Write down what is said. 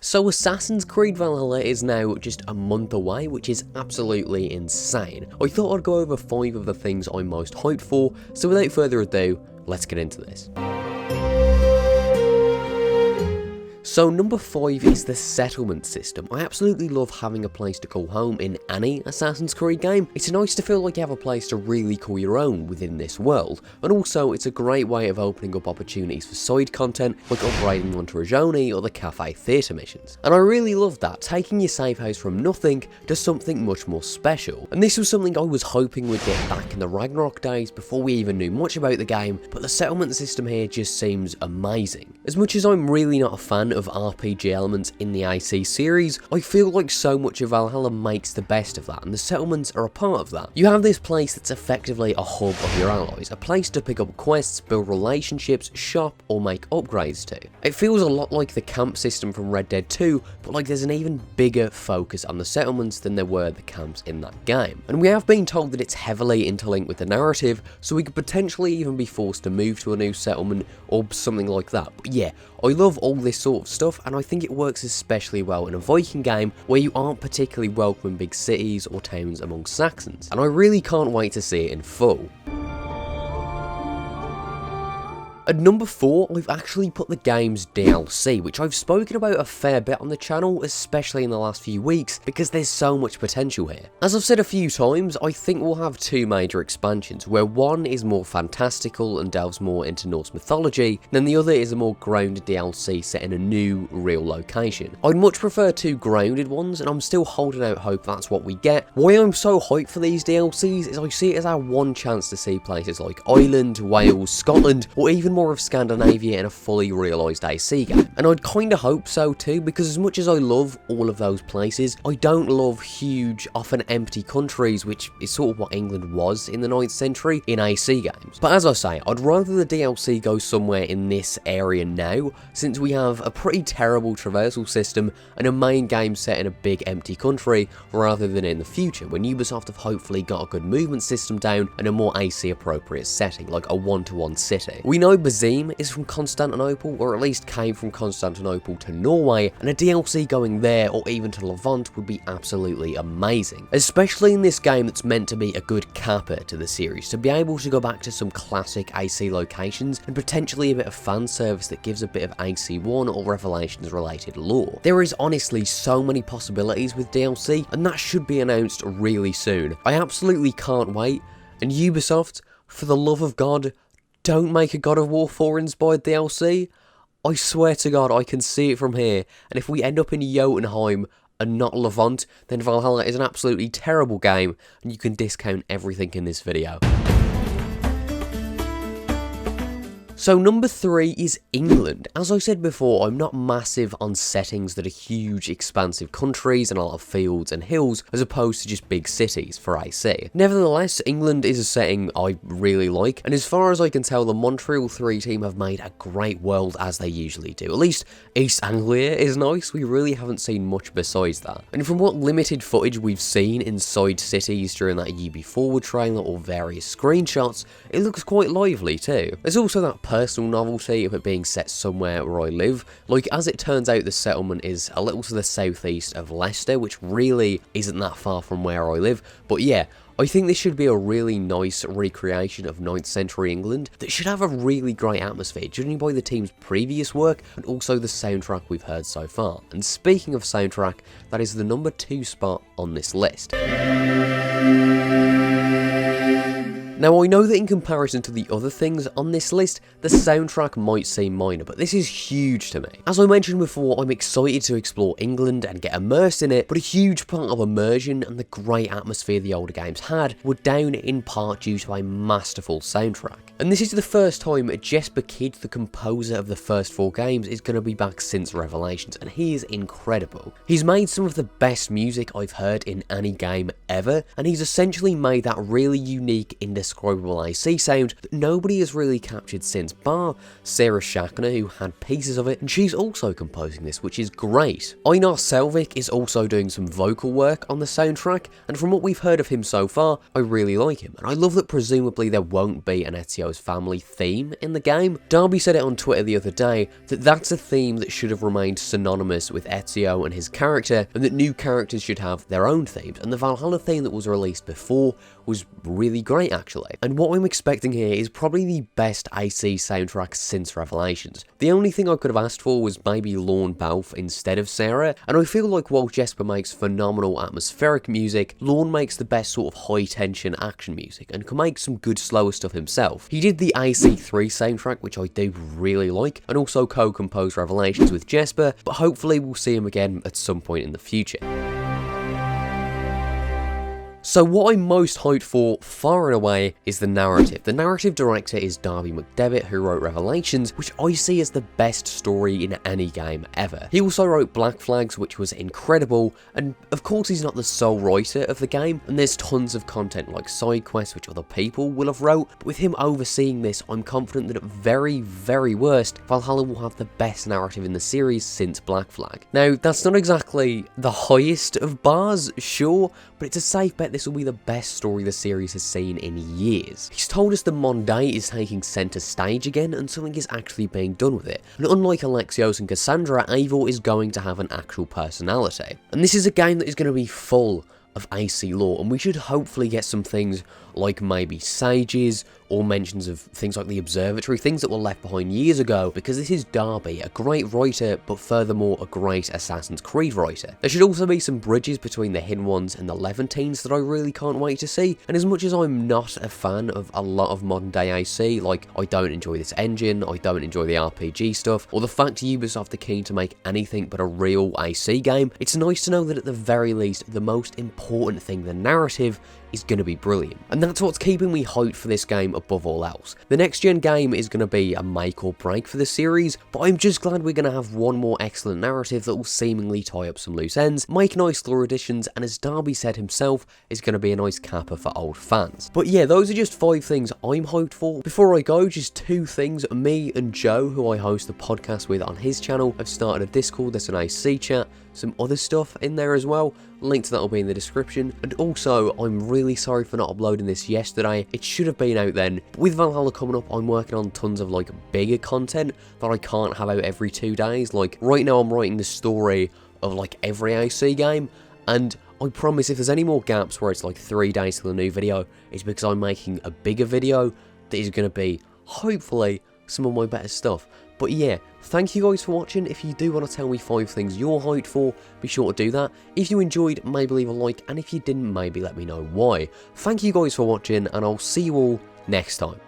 So Assassin's Creed Valhalla is now just a month away, which is absolutely insane. I thought I'd go over 5 of the things I'm most hyped for, so without further ado, let's get into this. So number 5 is the settlement system. I absolutely love having a place to call home in any Assassin's Creed game. It's nice to feel like you have a place to really call your own within this world, and also it's a great way of opening up opportunities for side content like upgrading onto Ragioni or the cafe theatre missions. And I really love that, taking your safe house from nothing to something much more special. And this was something I was hoping we'd get back in the Ragnarok days before we even knew much about the game, but the settlement system here just seems amazing. As much as I'm really not a fan of RPG elements in the AC series, I feel like so much of Valhalla makes the best of that, and the settlements are a part of that. You have this place that's effectively a hub of your allies, a place to pick up quests, build relationships, shop, or make upgrades to. It feels a lot like the camp system from Red Dead 2, but like there's an even bigger focus on the settlements than there were the camps in that game. And we have been told that it's heavily interlinked with the narrative, so we could potentially even be forced to move to a new settlement or something like that. But yeah, I love all this sort of stuff, and I think it works especially well in a Viking game where you aren't particularly welcome in big cities or towns among Saxons, and I really can't wait to see it in full. At number 4, I've actually put the game's DLC, which I've spoken about a fair bit on the channel, especially in the last few weeks, because there's so much potential here. As I've said a few times, I think we'll have 2 major expansions, where one is more fantastical and delves more into Norse mythology, then the other is a more grounded DLC set in a new, real location. I'd much prefer 2 grounded ones, and I'm still holding out hope that's what we get. Why I'm so hyped for these DLCs is I see it as our one chance to see places like Ireland, Wales, Scotland, or even more of Scandinavia in a fully realised AC game. And I'd kinda hope so too, because as much as I love all of those places, I don't love huge, often empty countries, which is sort of what England was in the 9th century in AC games. But as I say, I'd rather the DLC go somewhere in this area now, since we have a pretty terrible traversal system and a main game set in a big empty country, rather than in the future, when Ubisoft have hopefully got a good movement system down and a more AC appropriate setting, like a one-to-one city. We know Bazim is from Constantinople, or at least came from Constantinople to Norway, and a DLC going there or even to Levant would be absolutely amazing. Especially in this game that's meant to be a good capper to the series, to be able to go back to some classic AC locations and potentially a bit of fan service that gives a bit of AC1 or Revelations related lore. There is honestly so many possibilities with DLC, and that should be announced really soon. I absolutely can't wait, and Ubisoft, for the love of God, don't make a God of War 4 inspired DLC. I swear to God, I can see it from here, and if we end up in Jotunheim and not Levant, then Valhalla is an absolutely terrible game, and you can discount everything in this video. So number 3 is England. As I said before, I'm not massive on settings that are huge, expansive countries and a lot of fields and hills, as opposed to just big cities for AC. Nevertheless, England is a setting I really like, and as far as I can tell, the Montreal 3 team have made a great world, as they usually do. At least East Anglia is nice, we really haven't seen much besides that. And from what limited footage we've seen inside cities during that UB4 trailer or various screenshots, it looks quite lively too. There's also that personal novelty of it being set somewhere where I live. Like, as it turns out, the settlement is a little to the southeast of Leicester, which really isn't that far from where I live. But yeah, I think this should be a really nice recreation of 9th century England that should have a really great atmosphere, judging by the team's previous work and also the soundtrack we've heard so far. And speaking of soundtrack, that is the number 2 spot on this list. Now, I know that in comparison to the other things on this list, the soundtrack might seem minor, but this is huge to me. As I mentioned before, I'm excited to explore England and get immersed in it, but a huge part of immersion and the great atmosphere the older games had were down in part due to a masterful soundtrack. And this is the first time Jesper Kyd, the composer of the first 4 games, is going to be back since Revelations, and he is incredible. He's made some of the best music I've heard in any game ever, and he's essentially made that really unique, indescribable indescribable AC sound that nobody has really captured since, bar Sarah Schachner, who had pieces of it, and she's also composing this, which is great. Einar Selvik is also doing some vocal work on the soundtrack, and from what we've heard of him so far, I really like him, and I love that presumably there won't be an Ezio's family theme in the game. Darby said it on Twitter the other day that that's a theme that should have remained synonymous with Ezio and his character, and that new characters should have their own themes, and the Valhalla theme that was released before was really great actually. And what I'm expecting here is probably the best AC soundtrack since Revelations. The only thing I could have asked for was maybe Lorne Balfe instead of Sarah, and I feel like while Jesper makes phenomenal atmospheric music, Lorne makes the best sort of high tension action music and can make some good slower stuff himself. He did the AC3 soundtrack, which I do really like, and also co-composed Revelations with Jesper, but hopefully we'll see him again at some point in the future. So what I'm most hyped for, far and away, is the narrative. The narrative director is Darby McDevitt, who wrote Revelations, which I see as the best story in any game ever. He also wrote Black Flags, which was incredible, and of course he's not the sole writer of the game, and there's tons of content like side quests which other people will have wrote, but with him overseeing this, I'm confident that at very, very worst, Valhalla will have the best narrative in the series since Black Flag. Now, that's not exactly the highest of bars, sure, but it's a safe bet this will be the best story the series has seen in years. He's told us that Monday is taking centre stage again and something is actually being done with it. And unlike Alexios and Cassandra, Eivor is going to have an actual personality. And this is a game that is going to be full of AC lore, and we should hopefully get some things like maybe sages or mentions of things like the observatory, things that were left behind years ago, because this is Darby, a great writer, but furthermore a great Assassin's Creed writer. There should also be some bridges between the Hidden Ones and the Levantines that I really can't wait to see, and as much as I'm not a fan of a lot of modern day AC, like I don't enjoy this engine, I don't enjoy the RPG stuff, or the fact Ubisoft are keen to make anything but a real AC game, it's nice to know that at the very least, the most important thing, the narrative, is going to be brilliant. And that's what's keeping me hyped for this game above all else. The next gen game is going to be a make or break for the series, but I'm just glad we're going to have one more excellent narrative that will seemingly tie up some loose ends, make nice lore additions, and as Darby said himself, is going to be a nice capper for old fans. But yeah, those are just 5 things I'm hyped for. Before I go, just 2 things. Me and Joe, who I host the podcast with on his channel, have started a Discord, there's an AC chat, some other stuff in there as well. Link to that will be in the description. And also, I'm really sorry for not uploading this yesterday. It should have been out then. But with Valhalla coming up, I'm working on tons of like bigger content that I can't have out every 2 days. Like right now I'm writing the story of like every AC game, and I promise if there's any more gaps where it's like 3 days till a new video, it's because I'm making a bigger video that is going to be, hopefully, some of my better stuff. But yeah, thank you guys for watching. If you do want to tell me 5 things you're hyped for, be sure to do that. If you enjoyed, maybe leave a like, and if you didn't, maybe let me know why. Thank you guys for watching, and I'll see you all next time.